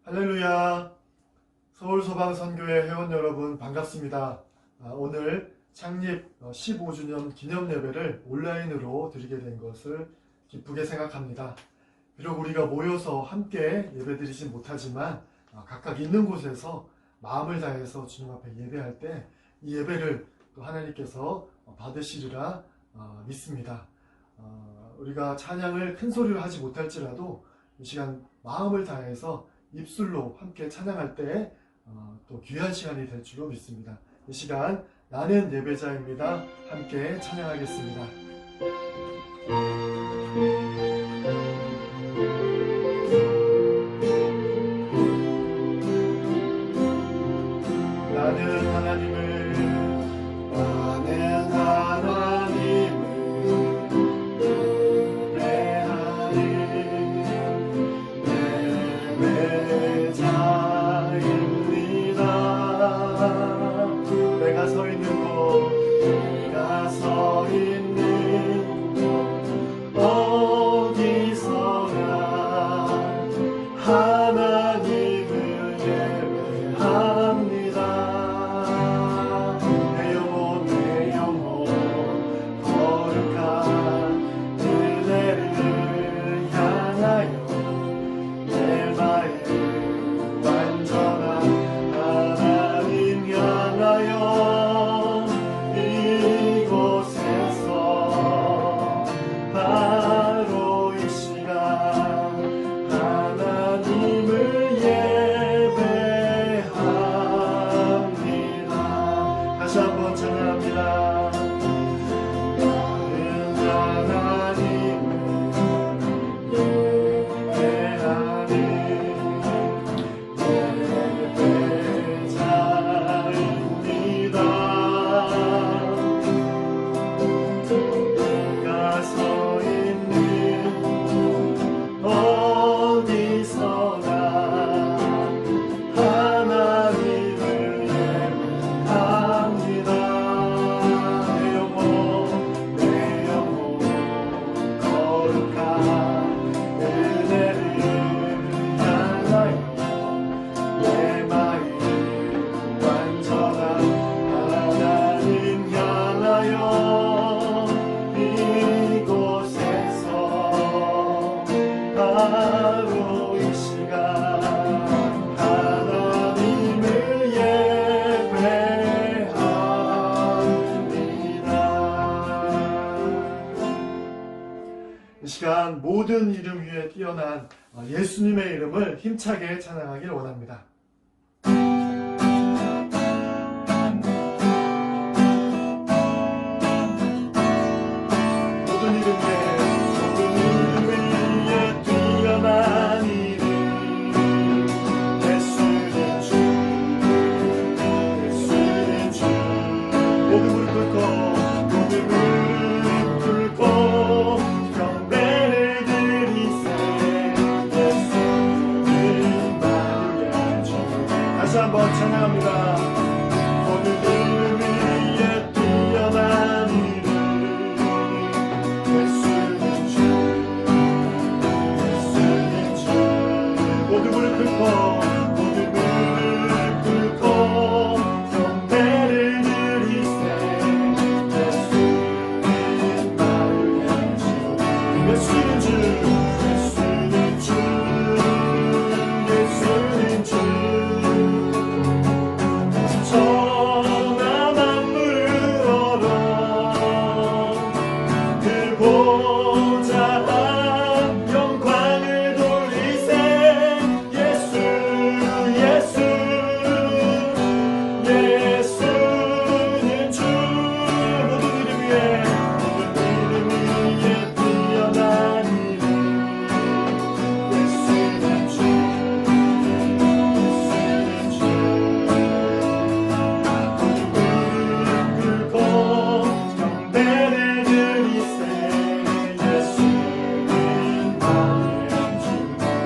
할렐루야. 서울소방선교회 회원 여러분 반갑습니다. 오늘 창립 15주년 기념 예배를 온라인으로 드리게 된 것을 기쁘게 생각합니다. 비록 우리가 모여서 함께 예배드리진 못하지만 각각 있는 곳에서 마음을 다해서 주님 앞에 예배할 때 이 예배를 또 하나님께서 받으시리라 믿습니다. 우리가 찬양을 큰 소리로 하지 못할지라도 이 시간 마음을 다해서 입술로 함께 찬양할 때 또 귀한 시간이 될 줄로 믿습니다. 이 시간 나는 예배자입니다. 함께 찬양하겠습니다. 나는 하나님을 이 시간 모든 이름 위에 뛰어난 예수님의 이름을 힘차게 찬양하길 원합니다. 모든 이름 위에 뛰어난 이름 예수님 주 예수님 주 모든 무릎 꿇고 모든 무릎 꿇고 한번 찬양합니다. 모든 이름 위에 뛰어난 이름 예수님 주 예수님 주 모든 무릎 꿇고 모든 무릎 꿇고 경배를 드리세 예수님 마음의 주 예수님 주 예수님 주 예수님 주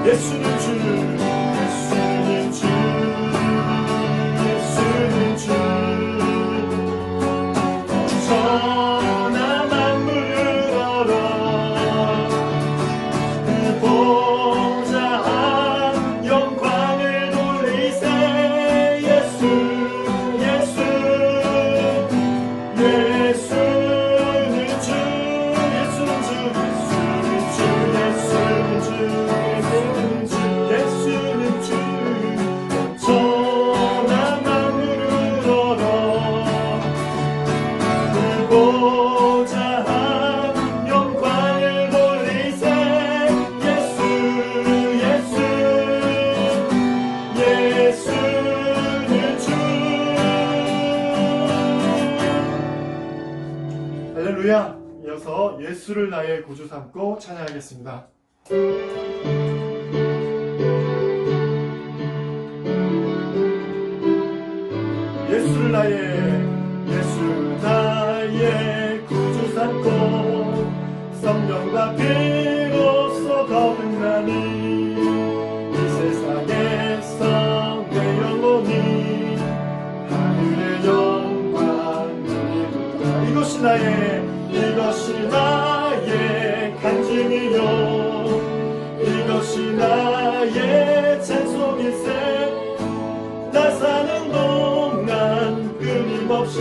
예수님 주 예수님 주 예수님 주 천하 만물을 얼어 그 보좌 영광을 예수를 나의 구주 삼고 찬양하겠습니다. 예수 나의 구주 삼고 성령과 비로소 거듭나니 이 세상에서 내 영혼이 하늘의 영광 누리도다. 이것이 나의 간증이요 이것이 나의 찬송일세. 나 사는 동안 끊임없이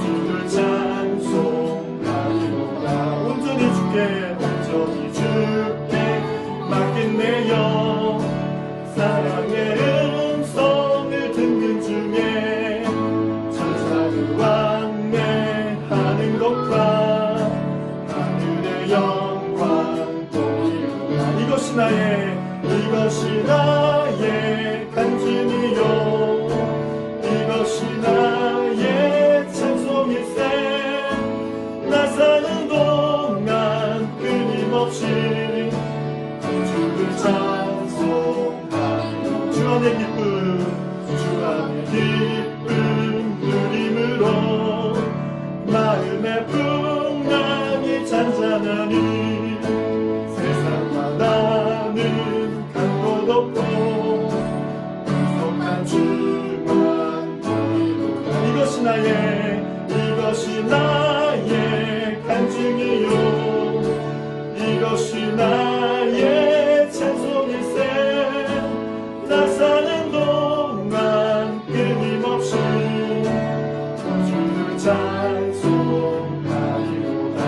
주를 찬송하리로다. 온전히 주께 맡긴 내 영 사랑의 음성을 듣는 중에 천사를 왕래하는 것과 하늘의 영광 보이로다. 이것이 나의 간증이요 이것이 나의 찬송일세. 나 사는 동안 끊임없이 주를 찬송하리라. 주 안의 기쁨 누림으로 마음의 풍랑이 잔잔하니 세상과 나는 간 곳 없고 구속한 주만 보이로다. 이것이 나의 간증이요 이것이 나의 찬송일세. 나 사는 동안 끊임없이 주를 찬송하리로다.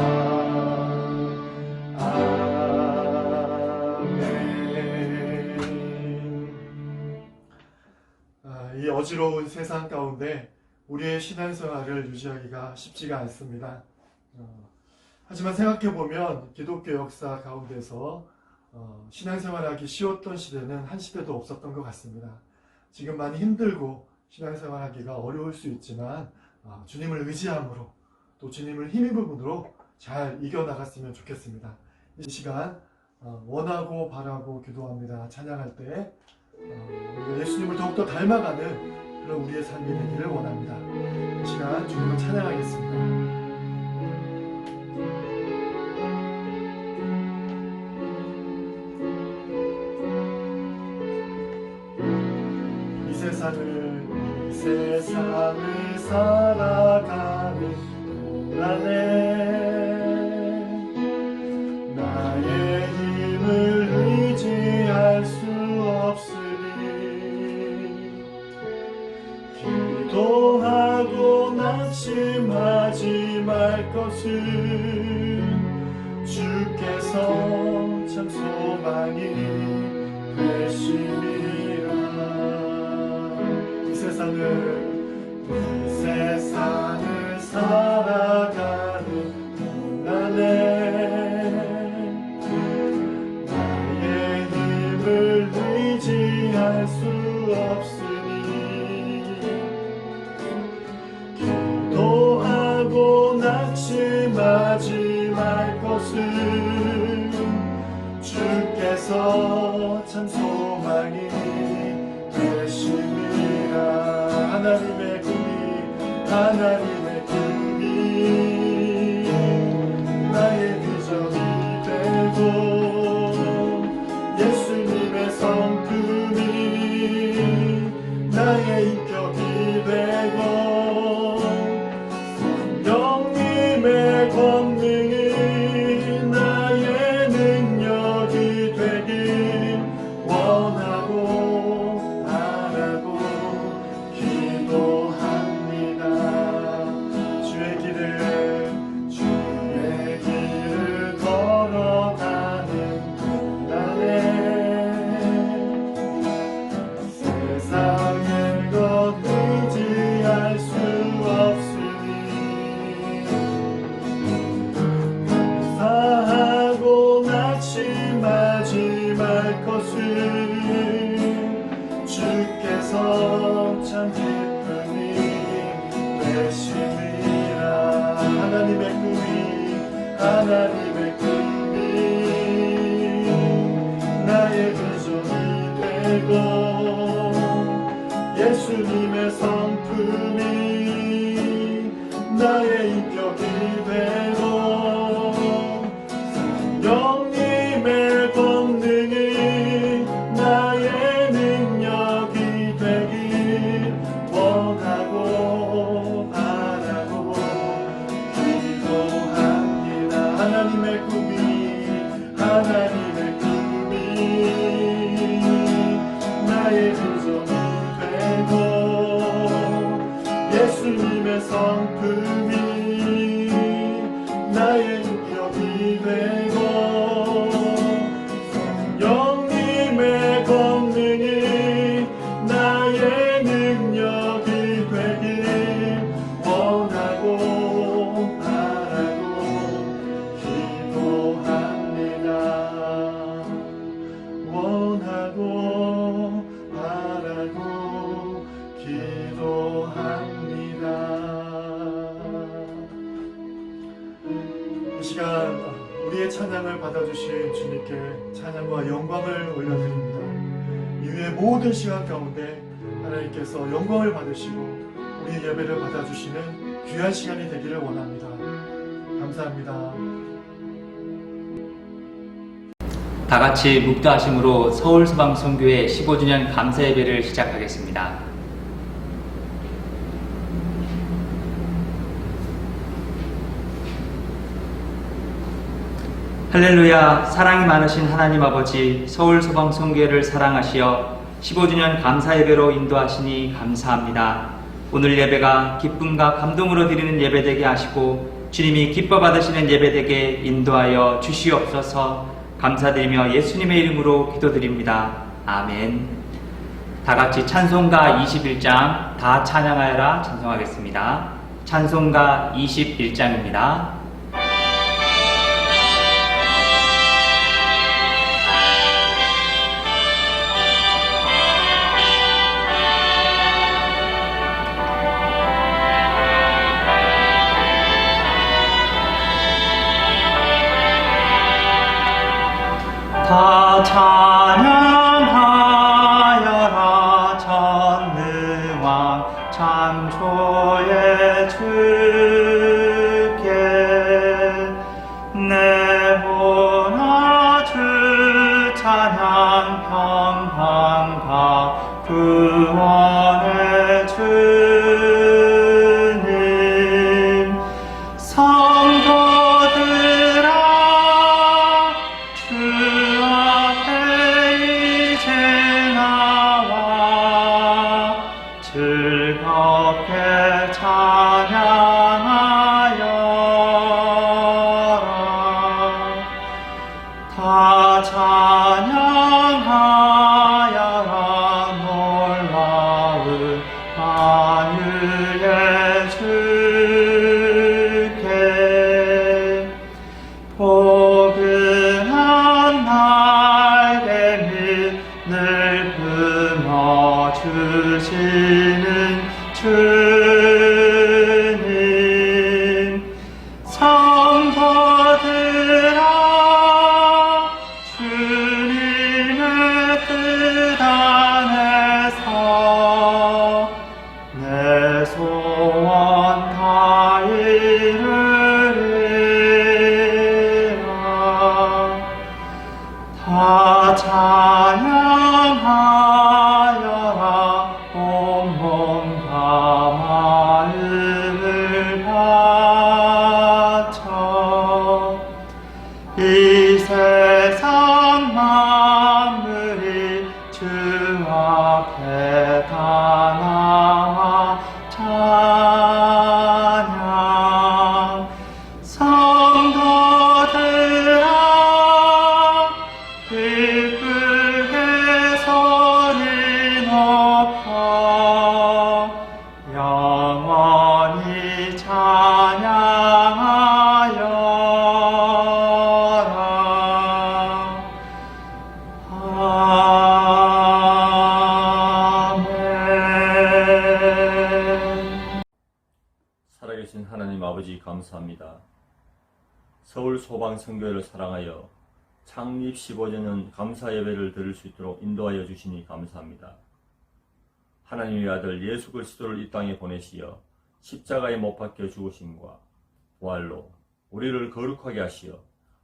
이 어지러운 세상 가운데 우리의 신앙생활을 유지하기가 쉽지가 않습니다. 하지만 생각해보면 기독교 역사 가운데서 신앙생활하기 쉬웠던 시대는 한 시대도 없었던 것 같습니다. 지금 많이 힘들고 신앙생활하기가 어려울 수 있지만 주님을 의지함으로 또 주님을 힘입음으로 잘 이겨나갔으면 좋겠습니다. 이 시간 원하고 바라고 기도합니다. 찬양할 때 우리가 예수님을 더욱더 닮아가는 그런 우리의 삶이 되기를 원합니다. 이 시간 주님을 찬양하겠습니다. 이 세상을 살아가는 동안에 나의 힘을 의지할 수 없으니 기도하고 낙심하지 말 것을 주께서 참 소망이 되심이라. 이 세상을 살아가는 동안에 나의 힘을 의지할 수 없으니 기도하고 낙심하지 말 것을 주께서 참 소망이 되심이라. 하나님의 꿈이 나의 비전이 되고 예수님의 성품이 나의 인격이 되고 성령님의 권능이 나의 능력이 되길 원하고 바라고 기도합니다. 주의 길을 걸어가는 동안에 세상의 것 의지할 수 없으니 감사하고 낙심하지 말 것을 주께서 참 기쁨이 되심이라. 하나님의 하나님의 꿈이 나의 비전이 되고 예수님의 성품이 나의 인격이 되고 성령님의 권능이 나의 능력이 되길 원하고 바라고 기도합니다. 하나님의 꿈이 나의 비전이 되고 예수님의 성품이 나의 인격이 되고 성령님의 권능이 나의 능력이 되길 원하고 바라고 기도합니다. 원하고 바라고 기도합니다. 이 시간 우리의 찬양을 받아주신 주님께 찬양과 영광을 올려드립니다. 이후의 모든 시간 가운데 하나님께서 영광을 받으시고 우리 예배를 받아주시는 귀한 시간이 되기를 원합니다. 감사합니다. 다 같이 묵도하심으로 서울소방선교회 15주년 감사 예배를 시작하겠습니다. 할렐루야. 사랑이 많으신 하나님 아버지, 서울소방선교회를 사랑하시어 15주년 감사 예배로 인도하시니 감사합니다. 오늘 예배가 기쁨과 감동으로 드리는 예배 되게 하시고 주님이 기뻐 받으시는 예배 되게 인도하여 주시옵소서. 감사드리며 예수님의 이름으로 기도드립니다. 아멘. 다 같이 찬송가 21장 다 찬양하여라 찬송하겠습니다. 찬송가 21장입니다. 다 찬양하여라 전능왕 창조의 주께 내보나 주 찬양 평강과 구원의 주님 성도들아 주 즐겁게 찬양하여라. 다 찬양하여라. 놀라운 자유의 주께 포근한 날개 늘 품어주시는 주님 성도들아 주님의 뜻 안에서 내 소원 다 이루리라. 다 찬양하여라. 온몸 다 마음을 바쳐 이 세상 만물이 주 앞에 다 나와 찬양 성도들아 기쁘게 소리 높여 영원히 찬양하여라. 아멘. 살아계신 하나님 아버지 감사합니다. 서울 소방선교회를 사랑하여 창립 15주년 감사 예배를 드릴 수 있도록 인도하여 주시니 감사합니다. 하나님의 아들 예수 그리스도를 이 땅에 보내시어 십자가에 못 박혀 죽으심과 부활로 우리를 거룩하게 하시어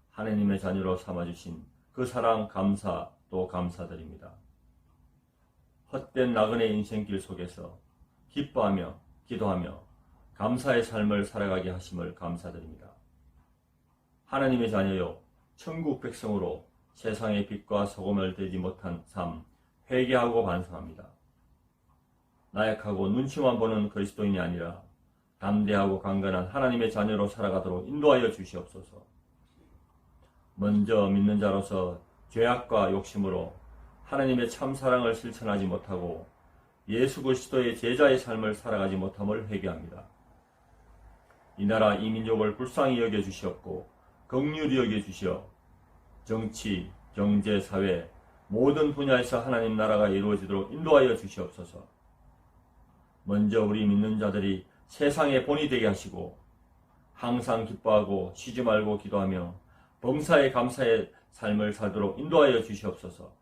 하나님의 자녀로 삼아주신 그 사랑 감사 또 감사드립니다. 헛된 나그네 인생길 속에서 기뻐하며 기도하며 감사의 삶을 살아가게 하심을 감사드립니다. 하나님의 자녀요 천국 백성으로 세상의 빛과 소금을 되지 못한 삶 회개하고 반성합니다. 나약하고 눈치만 보는 그리스도인이 아니라 담대하고 강건한 하나님의 자녀로 살아가도록 인도하여 주시옵소서. 먼저 믿는 자로서 죄악과 욕심으로 하나님의 참사랑을 실천하지 못하고 예수 그리스도의 제자의 삶을 살아가지 못함을 회개합니다. 이 나라 이 민족을 불쌍히 여겨 주시옵고 긍휼히 여겨 주시어 정치, 경제, 사회 모든 분야에서 하나님 나라가 이루어지도록 인도하여 주시옵소서. 먼저 우리 믿는 자들이 세상의 본이 되게 하시고 항상 기뻐하고 쉬지 말고 기도하며 범사에 감사의 삶을 살도록 인도하여 주시옵소서.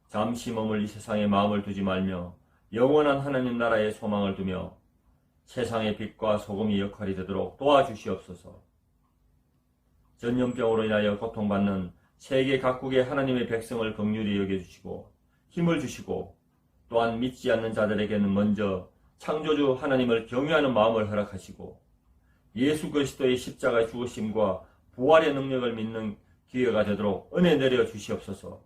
잠시 머물 이 세상에 마음을 두지 말며 영원한 하나님 나라의 소망을 두며 세상의 빛과 소금의 역할이 되도록 도와주시옵소서. 전염병으로 인하여 고통받는 세계 각국의 하나님의 백성을 긍휼히 여겨주시고 힘을 주시고 또한 믿지 않는 자들에게는 먼저 창조주 하나님을 경외하는 마음을 허락하시고 예수 그리스도의 십자가의 죽으심과 부활의 능력을 믿는 기회가 되도록 은혜 내려 주시옵소서.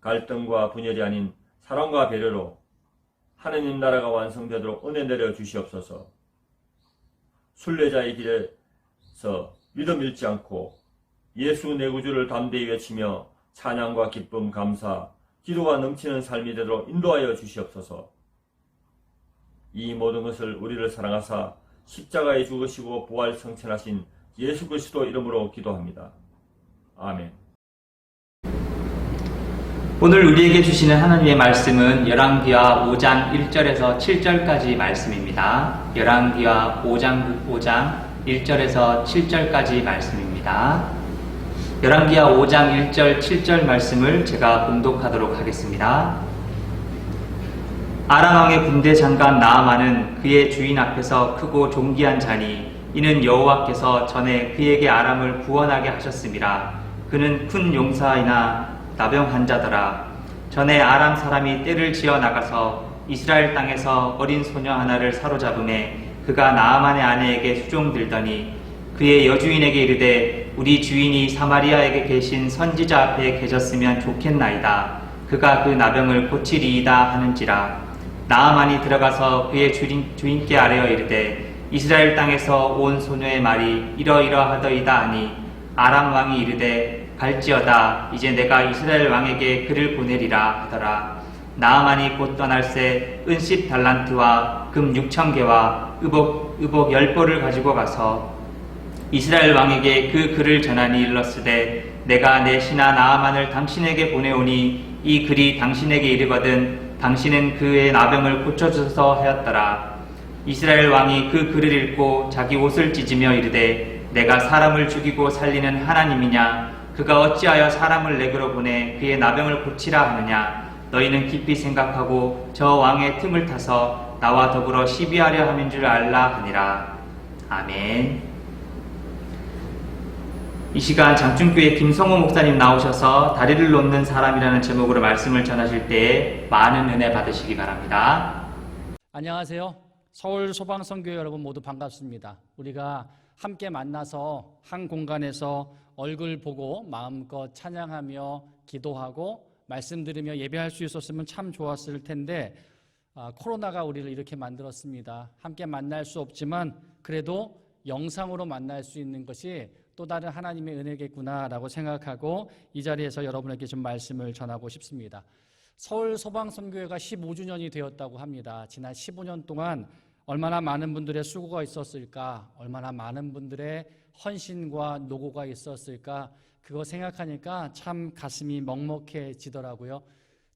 갈등과 분열이 아닌 사랑과 배려로 하나님 나라가 완성되도록 은혜 내려 주시옵소서. 순례자의 길에서 믿음 잃지 않고 예수 내 구주를 담대히 외치며 찬양과 기쁨, 감사, 기도가 넘치는 삶이 되도록 인도하여 주시옵소서. 이 모든 것을 우리를 사랑하사 십자가에 죽으시고 부활 성천하신 예수 그리스도 이름으로 기도합니다. 아멘. 오늘 우리에게 주시는 하나님의 말씀은 열왕기하 5장 1절에서 7절까지 말씀입니다. 열왕기하 5장 1절에서 7절까지 말씀입니다. 열왕기하 5장 1절 7절 말씀을 제가 봉독하도록 하겠습니다. 아람 왕의 군대 장관 나아만은 그의 주인 앞에서 크고 존귀한 자니 이는 여호와께서 전에 그에게 아람을 구원하게 하셨음이라. 그는 큰 용사이나 나병 환자더라. 전에 아람 사람이 떼를 지어 나가서 이스라엘 땅에서 어린 소녀 하나를 사로잡음에 그가 나아만의 아내에게 수종들더니 그의 여주인에게 이르되 우리 주인이 사마리아에게 계신 선지자 앞에 계셨으면 좋겠나이다. 그가 그 나병을 고치리이다 하는지라. 나아만이 들어가서 그의 주인께 아뢰어 이르되 이스라엘 땅에서 온 소녀의 말이 이러이러하더이다 하니 아람 왕이 이르되 갈지어다. 이제 내가 이스라엘 왕에게 그를 보내리라 하더라. 나아만이 곧 떠날새 은 10달란트와 금 6,000개와 의복 10벌을 가지고 가서 이스라엘 왕에게 그 글을 전하니 일렀으되 내가 내 신하 나아만을 당신에게 보내오니 이 글이 당신에게 이르거든 당신은 그의 나병을 고쳐주소서 하였더라. 이스라엘 왕이 그 글을 읽고 자기 옷을 찢으며 이르되 내가 사람을 죽이고 살리는 하나님이냐? 그가 어찌하여 사람을 내게로 보내 그의 나병을 고치라 하느냐? 너희는 깊이 생각하고 저 왕의 틈을 타서 나와 더불어 시비하려 함인 줄 알라 하니라. 아멘. 이 시간 장충교회 김성호 목사님 나오셔서 다리를 놓는 사람이라는 제목으로 말씀을 전하실 때에 많은 은혜 받으시기 바랍니다. 안녕하세요. 서울 소방선교회 여러분 모두 반갑습니다. 우리가 함께 만나서 한 공간에서 얼굴 보고 마음껏 찬양하며 기도하고 말씀 들으며 예배할 수 있었으면 참 좋았을 텐데 코로나가 우리를 이렇게 만들었습니다. 함께 만날 수 없지만 그래도 영상으로 만날 수 있는 것이 또 다른 하나님의 은혜겠구나라고 생각하고 이 자리에서 여러분에게 좀 말씀을 전하고 싶습니다. 서울 소방선교회가 15주년이 되었다고 합니다. 지난 15년 동안 얼마나 많은 분들의 수고가 있었을까, 얼마나 많은 분들의 헌신과 노고가 있었을까, 그거 생각하니까 참 가슴이 먹먹해지더라고요.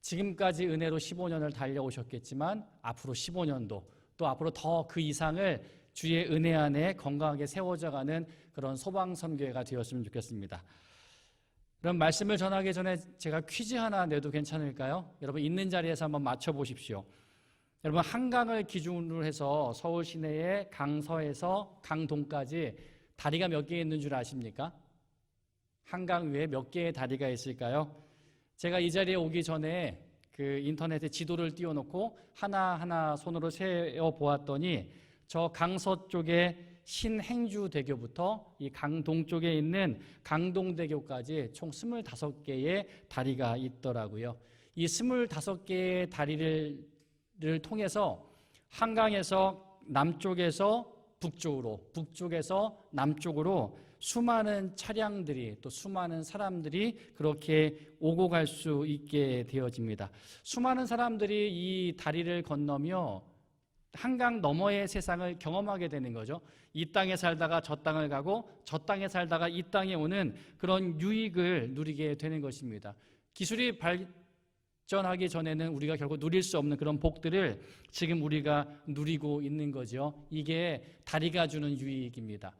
지금까지 은혜로 15년을 달려오셨겠지만 앞으로 15년도 또 앞으로 더 그 이상을 주의 은혜 안에 건강하게 세워져가는 그런 소방선교회가 되었으면 좋겠습니다. 그럼 말씀을 전하기 전에 제가 퀴즈 하나 내도 괜찮을까요? 여러분 있는 자리에서 한번 맞춰보십시오. 여러분 한강을 기준으로 해서 서울 시내의 강서에서 강동까지 다리가 몇 개 있는 줄 아십니까? 한강 위에 몇 개의 다리가 있을까요? 제가 이 자리에 오기 전에 그 인터넷에 지도를 띄워놓고 하나하나 손으로 세어 보았더니 저 강서 쪽에 신행주대교부터 이 강동 쪽에 있는 강동대교까지 총 25개의 다리가 있더라고요. 이 25개의 다리를 통해서 한강에서 남쪽에서 북쪽으로, 북쪽에서 남쪽으로 수많은 차량들이 또 수많은 사람들이 그렇게 오고 갈 수 있게 되어집니다. 수많은 사람들이 이 다리를 건너며 한강 너머의 세상을 경험하게 되는 거죠. 이 땅에 살다가 저 땅을 가고 저 땅에 살다가 이 땅에 오는 그런 유익을 누리게 되는 것입니다. 기술이 발전하기 전에는 우리가 결국 누릴 수 없는 그런 복들을 지금 우리가 누리고 있는 거죠. 이게 다리가 주는 유익입니다.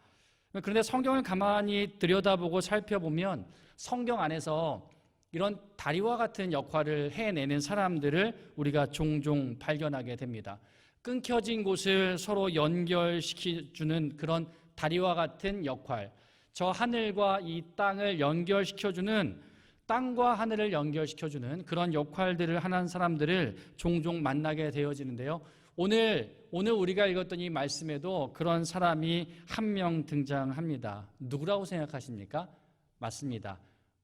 그런데 성경을 가만히 들여다보고 살펴보면 성경 안에서 이런 다리와 같은 역할을 해내는 사람들을 우리가 종종 발견하게 됩니다. 끊겨진 곳을 서로 연결시켜주는 그런 다리와 같은 역할, 저 하늘과 이 땅을 연결시켜주는, 땅과 하늘을 연결시켜주는 그런 역할들을 하는 사람들을 종종 만나게 되어지는데요. 오늘 우리가 읽었던 이 말씀에도 그런 사람이 한 명 등장합니다. 누구라고 생각하십니까? 맞습니다.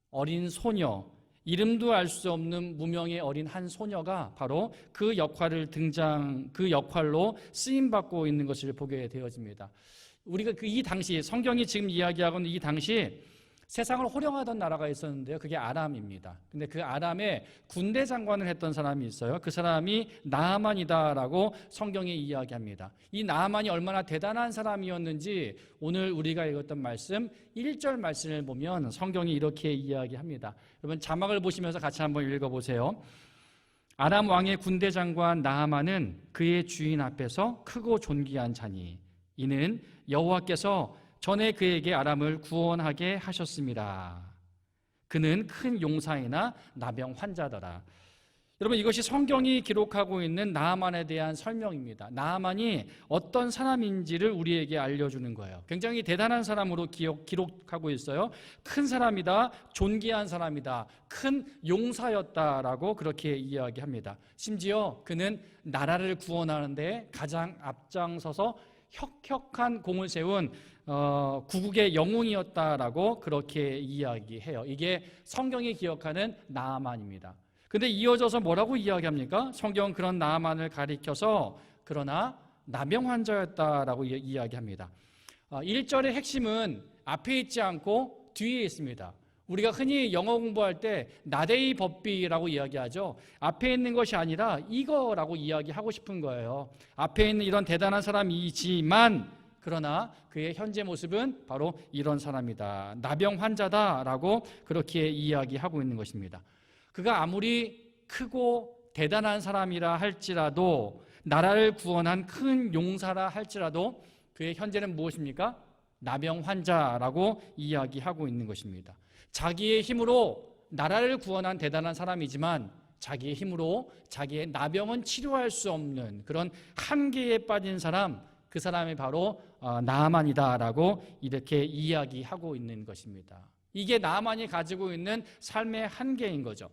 어린 소녀, 이름도 알 수 없는 무명의 어린 한 소녀가 바로 그 역할로 쓰임받고 있는 것을 보게 되어집니다. 우리가 이 당시, 성경이 지금 이야기하고 있는 이 당시 세상을 호령하던 나라가 있었는데요. 그게 아람입니다. 근데 그 아람에 군대 장관을 했던 사람이 있어요. 그 사람이 나아만이다라고 성경이 이야기합니다. 이 나아만이 얼마나 대단한 사람이었는지 오늘 우리가 읽었던 말씀 1절 말씀을 보면 성경이 이렇게 이야기합니다. 여러분 자막을 보시면서 같이 한번 읽어보세요. 아람 왕의 군대 장관 나아만은 그의 주인 앞에서 크고 존귀한 자니 이는 여호와께서 전에 그에게 아람을 구원하게 하셨습니다. 그는 큰 용사이나 나병 환자더라. 여러분 이것이 성경이 기록하고 있는 나아만에 대한 설명입니다. 나아만이 어떤 사람인지를 우리에게 알려주는 거예요. 굉장히 대단한 사람으로 기록하고 있어요. 큰 사람이다, 존귀한 사람이다, 큰 용사였다라고 그렇게 이야기합니다. 심지어 그는 나라를 구원하는 데 가장 앞장서서 혁혁한 공을 세운 구국의 영웅이었다라고 그렇게 이야기해요. 이게 성경이 기억하는 나아만입니다. 근데 이어져서 뭐라고 이야기합니까? 성경은 그런 나아만을 가리켜서 그러나 나병 환자였다라고 이야기합니다. 1절의 핵심은 앞에 있지 않고 뒤에 있습니다. 우리가 흔히 영어 공부할 때 나데이 법비라고 이야기하죠. 앞에 있는 것이 아니라 이거라고 이야기하고 싶은 거예요. 앞에 있는 이런 대단한 사람이지만 그러나 그의 현재 모습은 바로 이런 사람이다. 나병 환자다라고 그렇게 이야기하고 있는 것입니다. 그가 아무리 크고 대단한 사람이라 할지라도 나라를 구원한 큰 용사라 할지라도 그의 현재는 무엇입니까? 나병 환자라고 이야기하고 있는 것입니다. 자기의 힘으로 나라를 구원한 대단한 사람이지만 자기의 힘으로 자기의 나병은 치료할 수 없는 그런 한계에 빠진 사람, 그 사람이 바로 나아만이다라고 이렇게 이야기하고 있는 것입니다. 이게 나아만이 가지고 있는 삶의 한계인 거죠.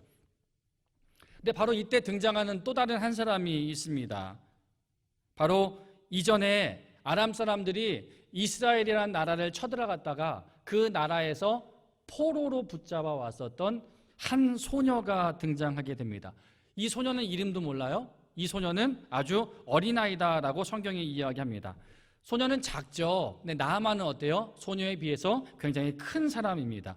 근데 바로 이때 등장하는 또 다른 한 사람이 있습니다. 바로 이전에 아람 사람들이 이스라엘이라는 나라를 쳐들어갔다가 그 나라에서 포로로 붙잡아 왔었던 한 소녀가 등장하게 됩니다. 이 소녀는 이름도 몰라요. 이 소녀는 아주 어린아이다라고 성경이 이야기합니다. 소녀는 작죠. 근데 나아만은 어때요? 소녀에 비해서 굉장히 큰 사람입니다.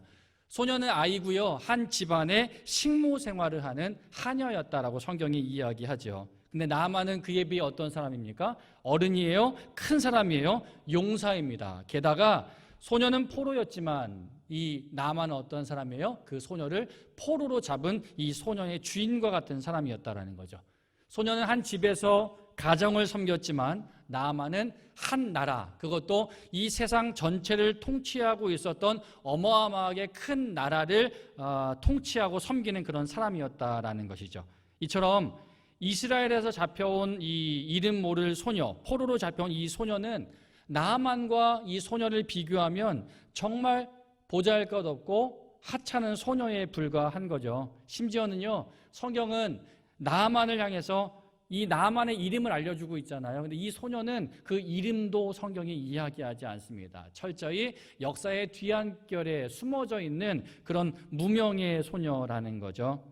소녀는 아이고요. 한 집안의 식모 생활을 하는 하녀였다라고 성경이 이야기하죠. 근데 나아만은 그에 비해 어떤 사람입니까? 어른이에요? 큰 사람이에요? 용사입니다. 게다가 소녀는 포로였지만 이 나아만은 어떤 사람이에요? 그 소녀를 포로로 잡은 이 소녀의 주인과 같은 사람이었다라는 거죠. 소녀는 한 집에서 가정을 섬겼지만 나아만은 한 나라, 그것도 이 세상 전체를 통치하고 있었던 어마어마하게 큰 나라를 통치하고 섬기는 그런 사람이었다라는 것이죠. 이처럼 이스라엘에서 잡혀온 이 이름 모를 소녀, 포로로 잡혀온 이 소녀는 나아만과 이 소녀를 비교하면 정말 보잘것없고 하찮은 소녀에 불과한 거죠. 심지어는요, 성경은 나아만을 향해서 이 나아만의 이름을 알려주고 있잖아요. 근데 이 소녀는 그 이름도 성경이 이야기하지 않습니다. 철저히 역사의 뒤안결에 숨어져 있는 그런 무명의 소녀라는 거죠.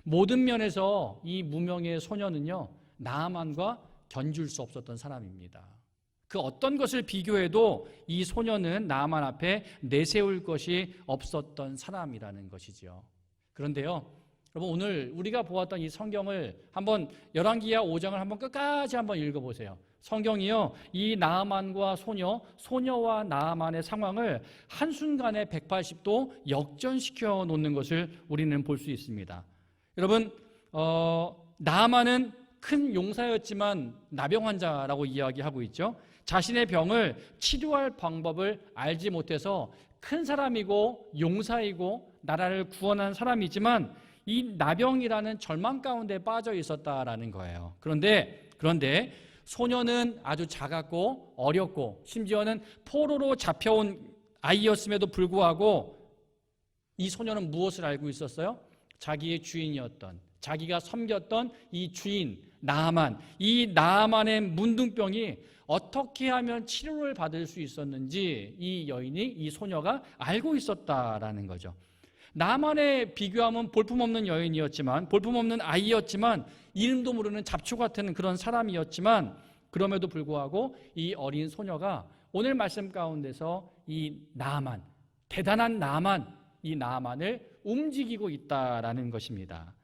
모든 면에서 이 무명의 소녀는요, 나아만과 견줄 수 없었던 사람입니다. 그 어떤 것을 비교해도 이 소녀는 나아만 앞에 내세울 것이 없었던 사람이라는 것이죠. 그런데요, 여러분, 오늘 우리가 보았던 이 성경을 한번 열왕기하 5장을 한번 끝까지 한번 읽어보세요. 성경이요, 이 나아만과 소녀와 나아만의 상황을 한순간에 180도 역전시켜 놓는 것을 우리는 볼 수 있습니다. 여러분, 나아만은 큰 용사였지만 나병 환자라고 이야기하고 있죠. 자신의 병을 치료할 방법을 알지 못해서 큰 사람이고 용사이고 나라를 구원한 사람이지만 이 나병이라는 절망 가운데 빠져 있었다라는 거예요. 그런데 소녀는 아주 작았고 어렸고 심지어는 포로로 잡혀온 아이였음에도 불구하고 이 소녀는 무엇을 알고 있었어요? 자기의 주인이었던, 자기가 섬겼던 이 주인 나아만, 이 나아만의 문둥병이 어떻게 하면 치료를 받을 수 있었는지 이 여인이, 이 소녀가 알고 있었다라는 거죠. 나아만에 비교하면 볼품없는 여인이었지만, 볼품없는 아이였지만, 이름도 모르는 잡초 같은 그런 사람이었지만, 그럼에도 불구하고 이 어린 소녀가 오늘 말씀 가운데서 이 나아만, 대단한 나아만, 이 나아만을 움직이고 있다라는 것입니다.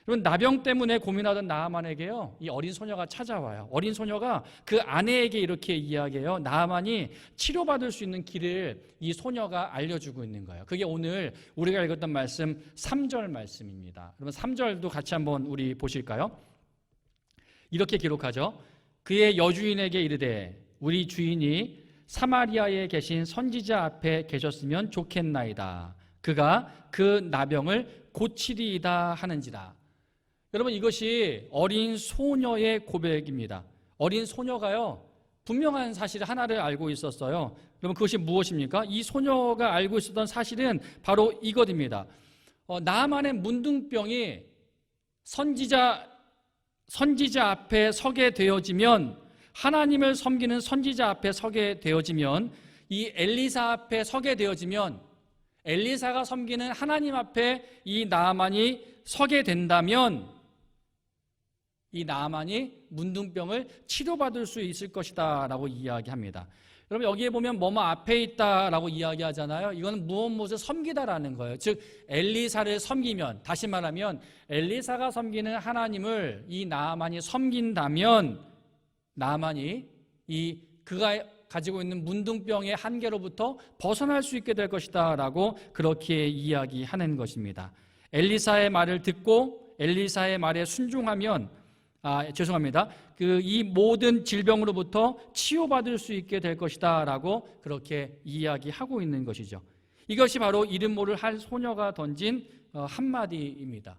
여러분, 나병 때문에 고민하던 나아만에게요, 이 어린 소녀가 찾아와요. 어린 소녀가 그 아내에게 이렇게 이야기해요. 나아만이 치료받을 수 있는 길을 이 소녀가 알려주고 있는 거예요. 그게 오늘 우리가 읽었던 말씀 3절 말씀입니다. 여러분, 3절도 같이 한번 우리 보실까요? 이렇게 기록하죠. 그의 여주인에게 이르되 우리 주인이 사마리아에 계신 선지자 앞에 계셨으면 좋겠나이다. 그가 그 나병을 고치리이다 하는지라. 여러분, 이것이 어린 소녀의 고백입니다. 어린 소녀가요, 분명한 사실 하나를 알고 있었어요. 여러분, 그것이 무엇입니까? 이 소녀가 알고 있었던 사실은 바로 이것입니다. 나아만의 문둥병이 선지자 앞에 서게 되어지면, 하나님을 섬기는 선지자 앞에 서게 되어지면, 이 엘리사 앞에 서게 되어지면, 엘리사가 섬기는 하나님 앞에 이 나아만이 서게 된다면 이 나아만이 문둥병을 치료받을 수 있을 것이다 라고 이야기합니다. 여러분, 여기에 보면 뭐뭐 앞에 있다라고 이야기하잖아요. 이건 무엇을 섬기다라는 거예요. 즉 엘리사를 섬기면, 다시 말하면 엘리사가 섬기는 하나님을 이 나아만이 섬긴다면 나아만이 그가 가지고 있는 문둥병의 한계로부터 벗어날 수 있게 될 것이다 라고 그렇게 이야기하는 것입니다. 엘리사의 말을 듣고 엘리사의 말에 순종하면 이 모든 질병으로부터 치유받을 수 있게 될 것이다 라고 그렇게 이야기하고 있는 것이죠. 이것이 바로 이름 모를 한 소녀가 던진 한마디입니다.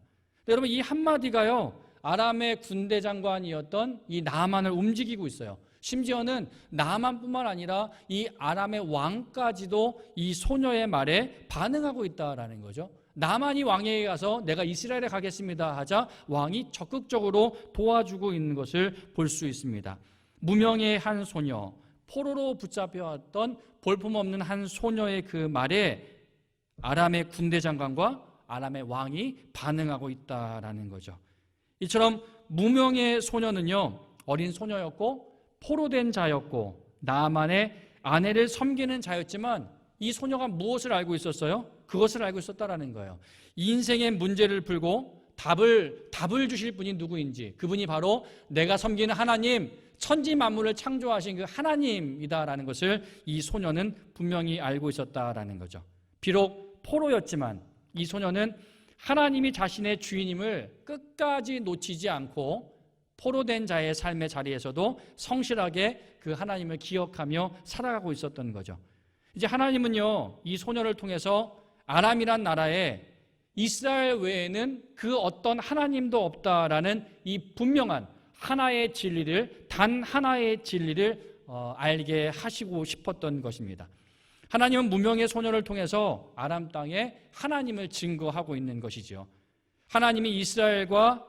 여러분, 이 한마디가요, 아람의 군대 장관이었던 이 나아만을 움직이고 있어요. 심지어는 나아만뿐만 아니라 이 아람의 왕까지도 이 소녀의 말에 반응하고 있다라는 거죠. 나아만이 왕에게 가서 내가 이스라엘에 가겠습니다 하자 왕이 적극적으로 도와주고 있는 것을 볼 수 있습니다. 무명의 한 소녀, 포로로 붙잡혀왔던 볼품없는 한 소녀의 그 말에 아람의 군대 장관과 아람의 왕이 반응하고 있다라는 거죠. 이처럼 무명의 소녀는요, 어린 소녀였고 포로된 자였고 나아만의 아내를 섬기는 자였지만 이 소녀가 무엇을 알고 있었어요? 그것을 알고 있었다라는 거예요. 인생의 문제를 풀고 답을 주실 분이 누구인지, 그분이 바로 내가 섬기는 하나님, 천지 만물을 창조하신 그 하나님이다라는 것을 이 소녀는 분명히 알고 있었다라는 거죠. 비록 포로였지만 이 소녀는 하나님이 자신의 주인임을 끝까지 놓치지 않고 포로된 자의 삶의 자리에서도 성실하게 그 하나님을 기억하며 살아가고 있었던 거죠. 이제 하나님은요, 이 소녀를 통해서 아람이란 나라에 이스라엘 외에는 그 어떤 하나님도 없다라는 이 분명한 하나의 진리를, 단 하나의 진리를 알게 하시고 싶었던 것입니다. 하나님은 무명의 소녀를 통해서 아람 땅에 하나님을 증거하고 있는 것이죠. 하나님이 이스라엘과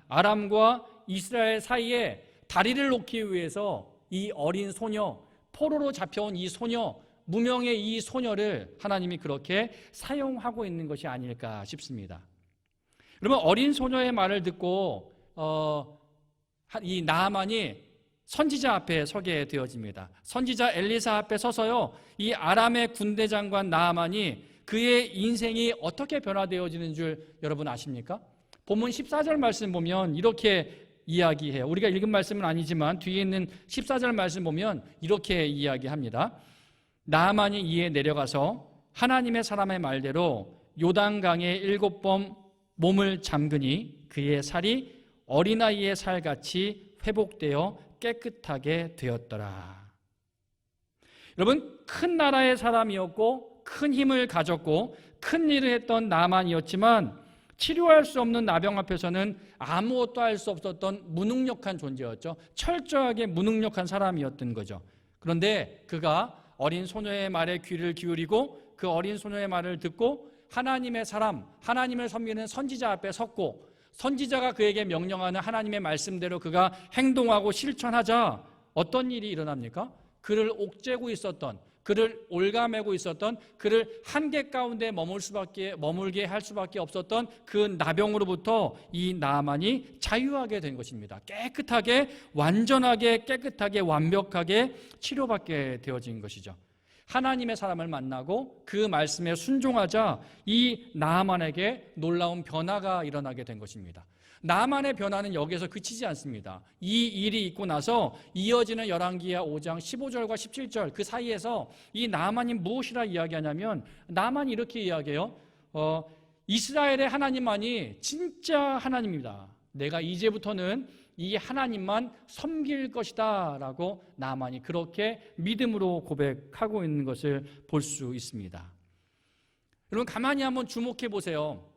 아람과 이스라엘 사이에 다리를 놓기 위해서 이 어린 소녀, 포로로 잡혀온 이 소녀, 무명의 이 소녀를 하나님이 그렇게 사용하고 있는 것이 아닐까 싶습니다. 여러분, 어린 소녀의 말을 듣고 이 나아만이 선지자 앞에 서게 되어집니다. 선지자 엘리사 앞에 서서요, 이 아람의 군대 장관 나아만이 그의 인생이 어떻게 변화되어지는 줄 여러분 아십니까? 본문 14절 말씀 보면 이렇게 이야기해요. 우리가 읽은 말씀은 아니지만 뒤에 있는 14절 말씀 보면 이렇게 이야기합니다. 나아만이 이에 내려가서 하나님의 사람의 말대로 요단강에 7번 몸을 잠그니 그의 살이 어린아이의 살같이 회복되어 깨끗하게 되었더라. 여러분, 큰 나라의 사람이었고 큰 힘을 가졌고 큰 일을 했던 나아만이었지만 치료할 수 없는 나병 앞에서는 아무것도 할 수 없었던 무능력한 존재였죠. 철저하게 무능력한 사람이었던 거죠. 그런데 그가 어린 소녀의 말에 귀를 기울이고 그 어린 소녀의 말을 듣고 하나님의 사람, 하나님을 섬기는 선지자 앞에 섰고 선지자가 그에게 명령하는 하나님의 말씀대로 그가 행동하고 실천하자 어떤 일이 일어납니까? 그를 옥죄고 있었던, 그를 올가매고 있었던, 그를 한계 가운데 머물게 할 수밖에 없었던 그 나병으로부터 이 나아만이 자유하게 된 것입니다. 깨끗하게, 완전하게, 깨끗하게, 완벽하게 치료받게 되어진 것이죠. 하나님의 사람을 만나고 그 말씀에 순종하자 이 나아만에게 놀라운 변화가 일어나게 된 것입니다. 나아만의 변화는 여기에서 그치지 않습니다. 이 일이 있고 나서 이어지는 열왕기하 5장 15절과 17절 그 사이에서 이 나아만이 무엇이라 이야기하냐면 나아만이 이렇게 이야기해요. 이스라엘의 하나님만이 진짜 하나님입니다. 내가 이제부터는 이 하나님만 섬길 것이다 라고 나아만이 그렇게 믿음으로 고백하고 있는 것을 볼 수 있습니다. 여러분, 가만히 한번 주목해 보세요.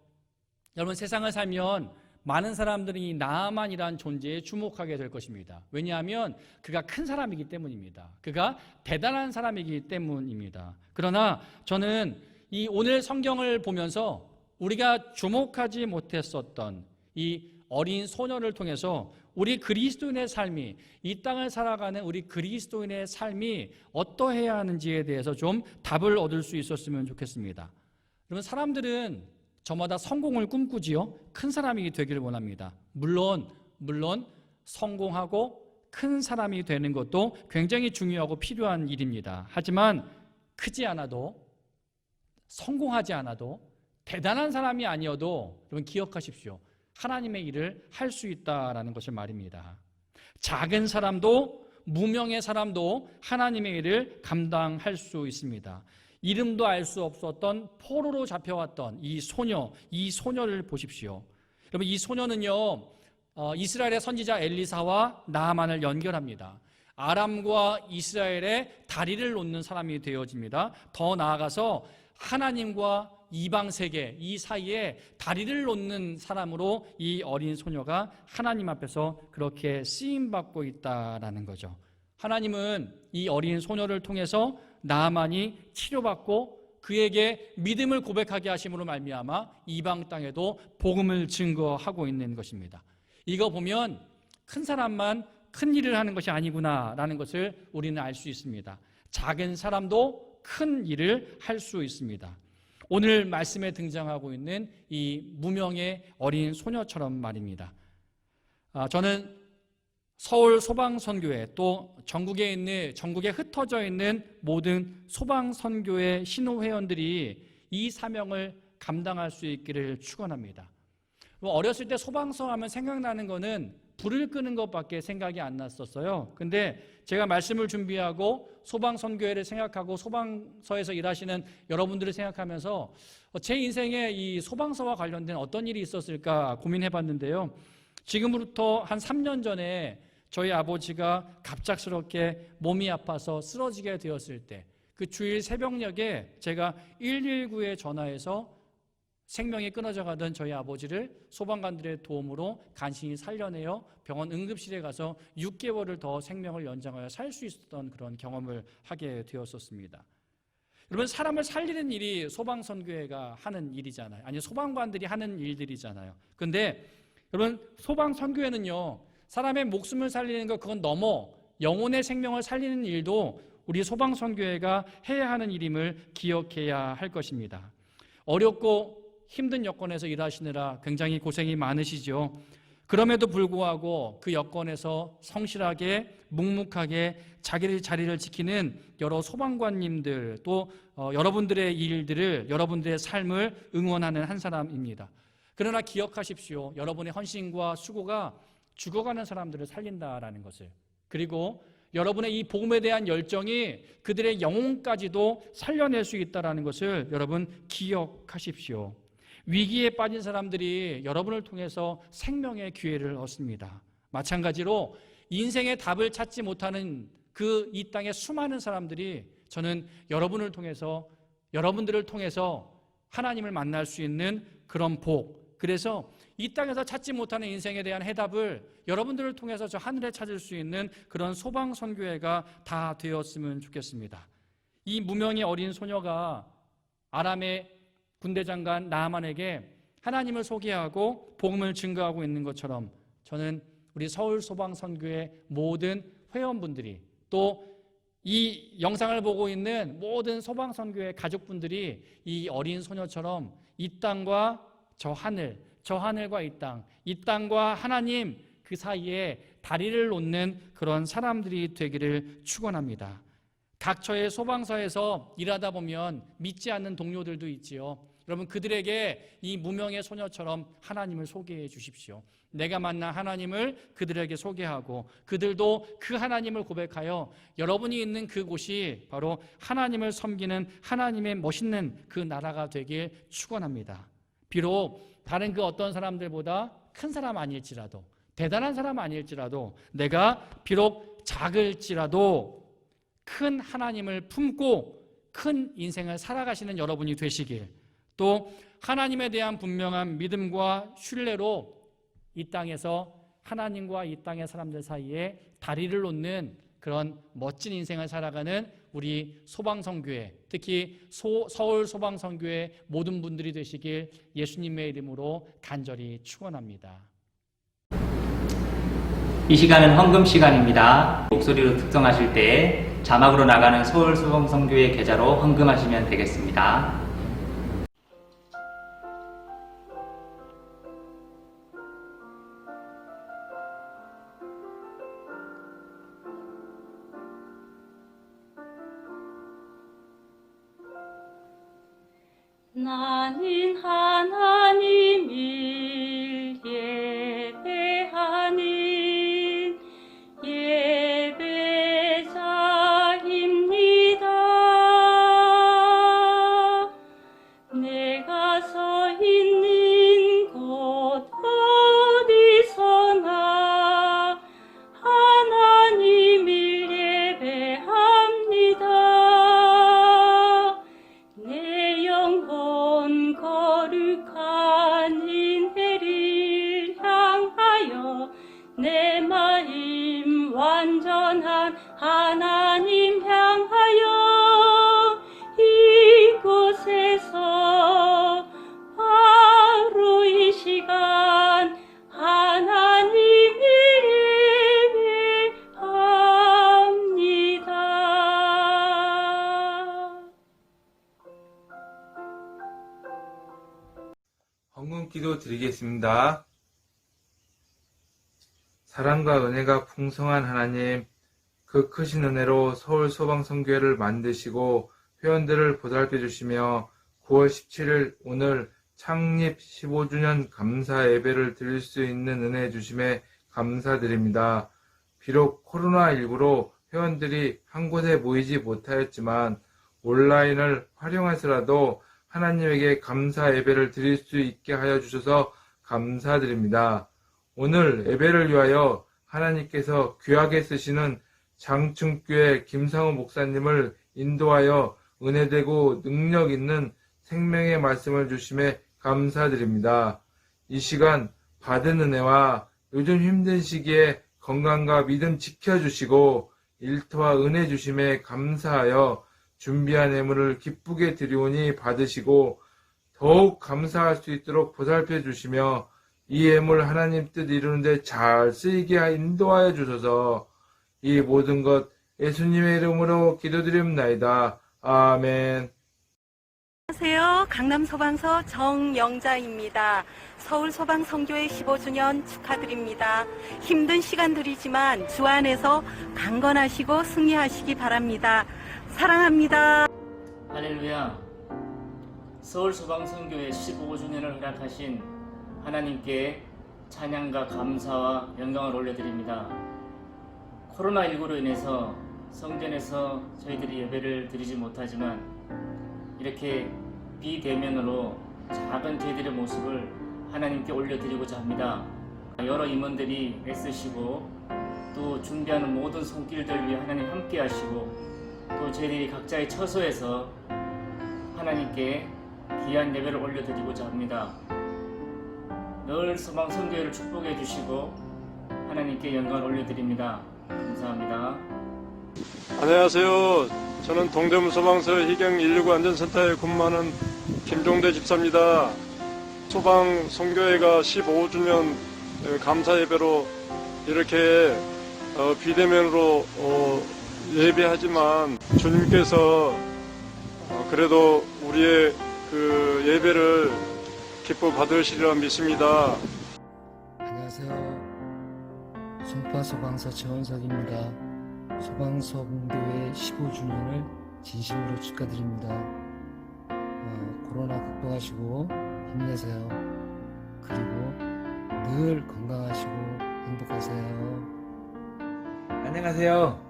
여러분, 세상을 살면 많은 사람들이 이 나아만이라는 존재에 주목하게 될 것입니다. 왜냐하면 그가 큰 사람이기 때문입니다. 그가 대단한 사람이기 때문입니다. 그러나 저는 이 오늘 성경을 보면서 우리가 주목하지 못했었던 이 어린 소녀를 통해서 우리 그리스도인의 삶이, 이 땅을 살아가는 우리 그리스도인의 삶이 어떠해야 하는지에 대해서 좀 답을 얻을 수 있었으면 좋겠습니다. 여러분, 사람들은 저마다 성공을 꿈꾸지요. 큰 사람이 되기를 원합니다. 물론 성공하고 큰 사람이 되는 것도 굉장히 중요하고 필요한 일입니다. 하지만 크지 않아도, 성공하지 않아도, 대단한 사람이 아니어도 여러분 기억하십시오. 하나님의 일을 할 수 있다라는 것을 말입니다. 작은 사람도, 무명의 사람도 하나님의 일을 감당할 수 있습니다. 이름도 알 수 없었던 포로로 잡혀왔던 이 소녀를 보십시오. 여러분, 이 소녀는요, 이스라엘의 선지자 엘리사와 나아만을 연결합니다. 아람과 이스라엘의 다리를 놓는 사람이 되어집니다. 더 나아가서 하나님과 이방 세계 이 사이에 다리를 놓는 사람으로 이 어린 소녀가 하나님 앞에서 그렇게 쓰임받고 있다라는 거죠. 하나님은 이 어린 소녀를 통해서 나아만이 치료받고 그에게 믿음을 고백하게 하심으로 말미암아 이방 땅에도 복음을 증거하고 있는 것입니다. 이거 보면 큰 사람만 큰 일을 하는 것이 아니구나라는 것을 우리는 알 수 있습니다. 작은 사람도 큰 일을 할 수 있습니다. 오늘 말씀에 등장하고 있는 이 무명의 어린 소녀처럼 말입니다. 저는 서울 소방선교회 또 전국에 흩어져 있는 모든 소방선교회 신호회원들이 이 사명을 감당할 수 있기를 축원합니다. 어렸을 때 소방서 하면 생각나는 거는 불을 끄는 것밖에 생각이 안 났었어요. 근데 제가 말씀을 준비하고 소방선교회를 생각하고 소방서에서 일하시는 여러분들을 생각하면서 제 인생에 이 소방서와 관련된 어떤 일이 있었을까 고민해 봤는데요. 지금부터 한 3년 전에 저희 아버지가 갑작스럽게 몸이 아파서 쓰러지게 되었을 때 그 주일 새벽녘에 제가 119에 전화해서 생명이 끊어져 가던 저희 아버지를 소방관들의 도움으로 간신히 살려내어 병원 응급실에 가서 6개월을 더 생명을 연장하여 살 수 있었던 그런 경험을 하게 되었었습니다. 여러분, 사람을 살리는 일이 소방선교회가 하는 일이잖아요. 아니, 소방관들이 하는 일들이잖아요. 근데 여러분, 소방선교회는요, 사람의 목숨을 살리는 것, 그건 넘어 영혼의 생명을 살리는 일도 우리 소방선교회가 해야 하는 일임을 기억해야 할 것입니다. 어렵고 힘든 여건에서 일하시느라 굉장히 고생이 많으시죠. 그럼에도 불구하고 그 여건에서 성실하게 묵묵하게 자리를 지키는 여러 소방관님들, 또 여러분들의 일들을, 여러분들의 삶을 응원하는 한 사람입니다. 그러나 기억하십시오. 여러분의 헌신과 수고가 죽어가는 사람들을 살린다라는 것을. 그리고 여러분의 이 복음에 대한 열정이 그들의 영혼까지도 살려낼 수 있다는 것을 여러분 기억하십시오. 위기에 빠진 사람들이 여러분을 통해서 생명의 기회를 얻습니다. 마찬가지로 인생의 답을 찾지 못하는 그 이 땅의 수많은 사람들이 저는 여러분들을 통해서 하나님을 만날 수 있는 그런 복, 그래서 이 땅에서 찾지 못하는 인생에 대한 해답을 여러분들을 통해서 저 하늘에 찾을 수 있는 그런 소방선교회가 다 되었으면 좋겠습니다. 이 무명의 어린 소녀가 아람의 군대장관 나아만에게 하나님을 소개하고 복음을 증거하고 있는 것처럼 저는 우리 서울소방선교회 모든 회원분들이, 또 이 영상을 보고 있는 모든 소방선교회 가족분들이 이 어린 소녀처럼 이 땅과 저 하늘과 이 땅과 하나님 그 사이에 다리를 놓는 그런 사람들이 되기를 축원합니다. 각처의 소방서에서 일하다 보면 믿지 않는 동료들도 있지요. 여러분, 그들에게 이 무명의 소녀처럼 하나님을 소개해 주십시오. 내가 만난 하나님을 그들에게 소개하고 그들도 그 하나님을 고백하여 여러분이 있는 그곳이 바로 하나님을 섬기는 하나님의 멋있는 그 나라가 되길 축원합니다. 비록 다른 그 어떤 사람들보다 큰 사람 아닐지라도, 대단한 사람 아닐지라도, 내가 비록 작을지라도 큰 하나님을 품고 큰 인생을 살아가시는 여러분이 되시길, 또 하나님에 대한 분명한 믿음과 신뢰로 이 땅에서 하나님과 이 땅의 사람들 사이에 다리를 놓는 그런 멋진 인생을 살아가는 우리 소방선교회, 특히 서울 소방선교회 모든 분들이 되시길 예수님의 이름으로 간절히 축원합니다. 이 시간은 헌금 시간입니다. 목소리로 특성하실 때 자막으로 나가는 서울 소방선교회 계좌로 헌금하시면 되겠습니다. 나는 하나님을 예배하는 예배자입니다. 내가 서 있는 곳 어디서나 하나님을 예배합니다. 내 영혼 거룩한 인해를 향하여 내 마음 완전한 하나님 향하여 이곳에서 바로 이 시간 하나님을 예배합니다. 헌금기도 드리겠습니다. 사랑과 은혜가 풍성한 하나님, 그 크신 은혜로 서울 소방선교회를 만드시고 회원들을 보살펴 주시며 9월 17일 오늘 창립 15주년 감사 예배를 드릴 수 있는 은혜 주심에 감사드립니다. 비록 코로나19로 회원들이 한 곳에 모이지 못하였지만 온라인을 활용해서라도 하나님에게 감사 예배를 드릴 수 있게 하여 주셔서 감사드립니다. 오늘 예배를 위하여 하나님께서 귀하게 쓰시는 장충교회 김상우 목사님을 인도하여 은혜되고 능력 있는 생명의 말씀을 주심에 감사드립니다. 이 시간 받은 은혜와 요즘 힘든 시기에 건강과 믿음 지켜주시고 일터와 은혜 주심에 감사하여 준비한 예물을 기쁘게 드리오니 받으시고 더욱 감사할 수 있도록 보살펴 주시며 이 예물 하나님 뜻 이루는 데 잘 쓰이게 인도하여 주소서. 이 모든 것 예수님의 이름으로 기도드립나이다. 아멘. 안녕하세요. 강남 소방서 정영자입니다. 서울 소방선교회 15주년 축하드립니다. 힘든 시간들이지만 주 안에서 강건하시고 승리하시기 바랍니다. 사랑합니다. 할렐루야. 서울 소방선교회 15주년을 허락하신 하나님께 찬양과 감사와 영광을 올려드립니다. 코로나19로 인해서 성전에서 저희들이 예배를 드리지 못하지만 이렇게 비대면으로 작은 저희들의 모습을 하나님께 올려드리고자 합니다. 여러 임원들이 애쓰시고 또 준비하는 모든 손길들 위해 하나님 함께 하시고 또 저희들이 각자의 처소에서 하나님께 귀한 예배를 올려드리고자 합니다. 늘 소방선교회를 축복해 주시고 하나님께 영광을 올려드립니다. 감사합니다. 안녕하세요. 저는 동대문 소방서 희경 119 안전센터에 근무하는 김종대 집사입니다. 소방 선교회가 15주년 감사 예배로 이렇게 비대면으로 예배하지만 주님께서 그래도 우리의 그 예배를 기뻐 받으시리라 믿습니다. 안녕하세요. 송파 소방서 최원석입니다. 소방서공교회 15주년을 진심으로 축하드립니다. 코로나 극복하시고 힘내세요. 그리고 늘 건강하시고 행복하세요. 안녕하세요.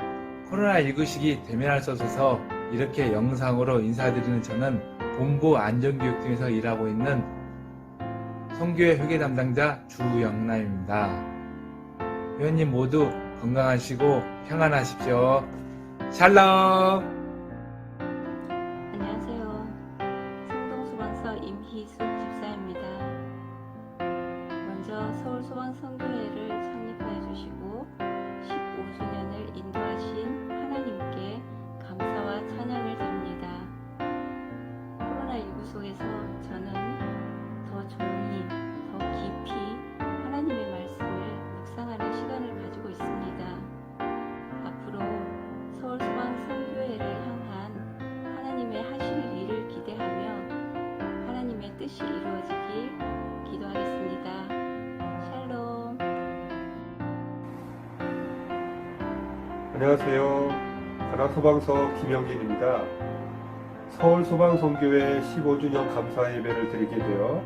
코로나19 시기 대면할 수 없어서 이렇게 영상으로 인사드리는 저는 본부 안전교육팀에서 일하고 있는 선교회 회계 담당자 주영남입니다. 회원님 모두 건강하시고 평안하십시오. 샬롬! 안녕하세요. 성동소방서 임희숙 집사입니다. 먼저 서울소방선교회를 창립하여 주시고 15주년을 인도하신 하나님께 감사와 찬양을 드립니다. 코로나19 속에서 저는 더 조용히, 더 깊이 하나님의 말씀을 묵상하는 시간을 가지고 있습니다. 앞으로 서울소방선교회를 향한 하나님의 하실 일을 기대하며 하나님의 뜻이 이루어지길 기도하겠습니다. 샬롬. 안녕하세요. 가락소방서 김영길입니다. 서울소방선교회 15주년 감사 예배를 드리게 되어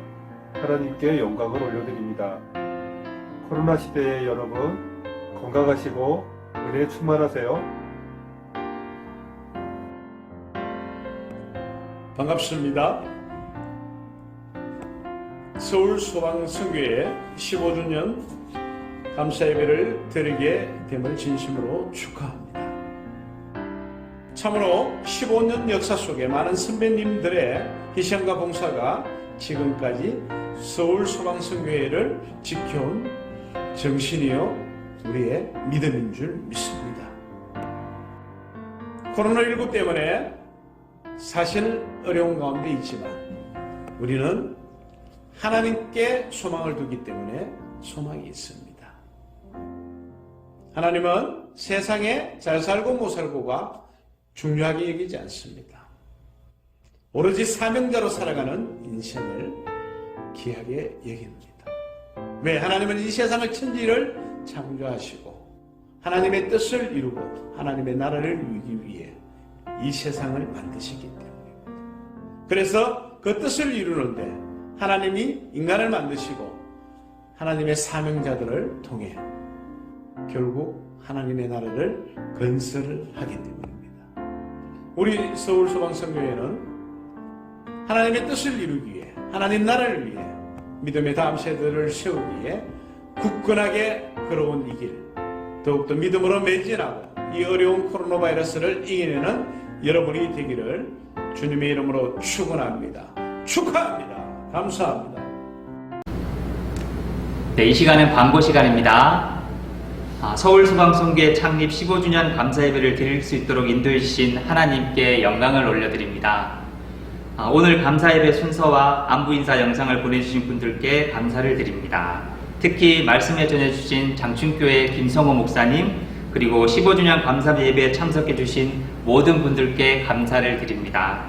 하나님께 영광을 올려드립니다. 코로나 시대의 여러분 건강하시고 은혜 충만하세요. 반갑습니다. 서울소방선교회 15주년 감사예배를 드리게 됨을 진심으로 축하합니다. 참으로 15년 역사 속에 많은 선배님들의 희생과 봉사가 지금까지 서울소방선교회를 지켜온 정신이요 우리의 믿음인 줄 믿습니다. 코로나19 때문에 사실 어려운 가운데 있지만 우리는 하나님께 소망을 두기 때문에 소망이 있습니다. 하나님은 세상에 잘 살고 못 살고가 중요하게 여기지 않습니다. 오로지 사명자로 살아가는 인생을 귀하게 여깁니다. 왜? 하나님은 이 세상을 천지를 창조하시고 하나님의 뜻을 이루고 하나님의 나라를 이루기 위해 이 세상을 만드시기 때문입니다. 그래서 그 뜻을 이루는데 하나님이 인간을 만드시고 하나님의 사명자들을 통해 결국 하나님의 나라를 건설을 하기 때문입니다. 우리 서울소방선교회는 하나님의 뜻을 이루기 위해 하나님 나라를 위해 믿음의 다음 세대를 세우기에 굳건하게 걸어온 이 길, 더욱더 믿음으로 매진하고 이 어려운 코로나 바이러스를 이겨내는 여러분이 되기를 주님의 이름으로 축원합니다. 축하합니다. 감사합니다. 네, 이 시간은 광고 시간입니다. 서울소방선교회 창립 15주년 감사예배를 드릴 수 있도록 인도해 주신 하나님께 영광을 올려드립니다. 오늘 감사예배 순서와 안부 인사 영상을 보내주신 분들께 감사를 드립니다. 특히 말씀을 전해주신 장충교회 김성호 목사님, 그리고 15주년 감사예배에 참석해 주신 모든 분들께 감사를 드립니다.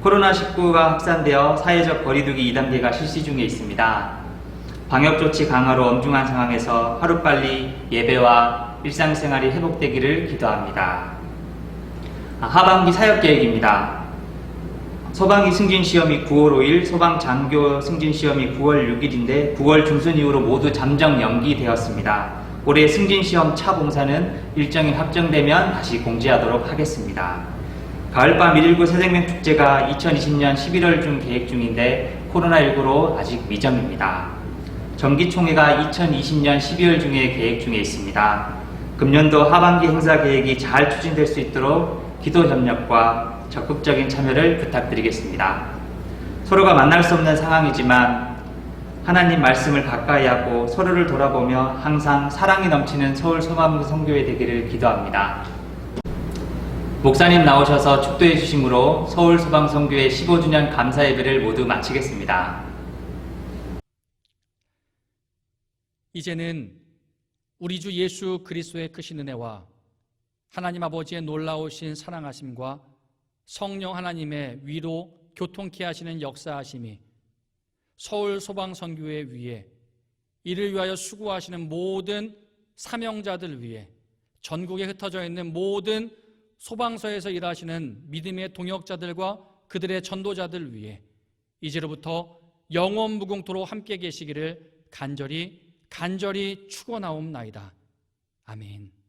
코로나19가 확산되어 사회적 거리두기 2단계가 실시 중에 있습니다. 방역조치 강화로 엄중한 상황에서 하루빨리 예배와 일상생활이 회복되기를 기도합니다. 하반기 사역계획입니다. 소방이 승진시험이 9월 5일, 소방장교 승진시험이 9월 6일인데 9월 중순 이후로 모두 잠정 연기되었습니다. 올해 승진시험 차 봉사는 일정이 확정되면 다시 공지하도록 하겠습니다. 가을밤 119 새생명축제가 2020년 11월 중 계획 중인데 코로나19로 아직 미정입니다. 정기총회가 2020년 12월 중에 계획 중에 있습니다. 금년도 하반기 행사 계획이 잘 추진될 수 있도록 기도 협력과 적극적인 참여를 부탁드리겠습니다. 서로가 만날 수 없는 상황이지만 하나님 말씀을 가까이 하고 서로를 돌아보며 항상 사랑이 넘치는 서울소방선교회 되기를 기도합니다. 목사님 나오셔서 축도해 주심으로 서울소방선교회 15주년 감사예배를 모두 마치겠습니다. 이제는 우리 주 예수 그리스도의 크신 은혜와 하나님 아버지의 놀라우신 사랑하심과 성령 하나님의 위로 교통케 하시는 역사하심이 서울소방선교회 위에 이를 위하여 수고하시는 모든 사명자들 위에 전국에 흩어져 있는 모든 소방서에서 일하시는 믿음의 동역자들과 그들의 전도자들 위해 이제로부터 영원 무궁토록 함께 계시기를 간절히 축원하옵나이다. 아멘.